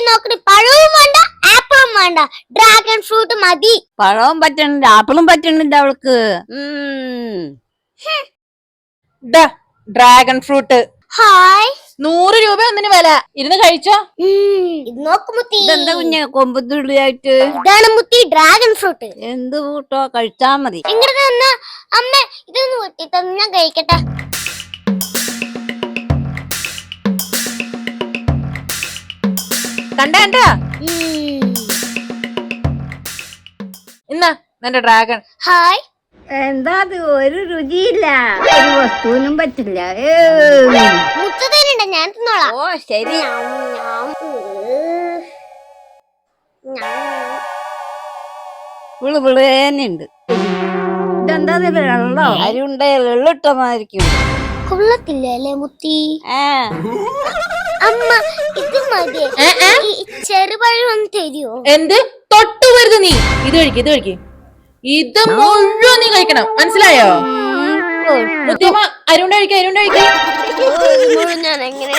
നോക്കണേ, പഴവും വേണ്ട ആപ്പിളും വേണ്ട, ഡ്രാഗൺ ഫ്രൂട്ട് മതി. പഴവും പറ്റണില്ല, ആപ്പിളും പറ്റണില്ല അവൾക്ക്. ഡ്രാഗൺ ഫ്രൂട്ട് ഹായ് 100 രൂപ ഒന്നിന് വില. ഇരുന്ന് കഴിച്ചോ. ഇത് നോക്ക് മുത്തി, ഇതെന്താ കുഞ്ഞെ കൊമ്പത്തുള്ളിയായിട്ട്? ഇതാണ് മുത്തി ഡ്രാഗൺ ഫ്രൂട്ട്. എന്ത് കൂട്ടോ, കഴിച്ചാ മതി. ഇങ്ങോട്ട് തന്ന അമ്മ, ഇതൊന്ന് വെട്ടി തന്നെ ഞാൻ കഴിക്കട്ടെ. കണ്ട ഇന്നാ നിന്റെ ഡ്രാഗൺ. ഹായ്, എന്താ അത്, ഒരു രുചിയില്ല, ഒരു വസ്തുവിനും പറ്റില്ല. മുത്തതേനുണ്ട്, ഞാൻ തിന്നോളാം. ഓ ശരി. വിളുവിളേനുണ്ട്. ഇതെന്താ വെള്ളോ? അരിയുണ്ടേ വെള്ളിട്ടമായിരിക്കും. കൊള്ളത്തില്ല അല്ലേ മുത്തി? അമ്മ ഇത് മതി, ചെറുപഴം ഒന്ന് തരുമോ? എന്ത് തൊട്ടുവരുത് നീ. ഇത് കഴിക്ക്. ഇത് മുഴുവൻ നീ കഴിക്കണം, മനസ്സിലായോ? മുത്തിയമ്മ അരുണ്ട കഴിക്ക. ഞാൻ എങ്ങനെ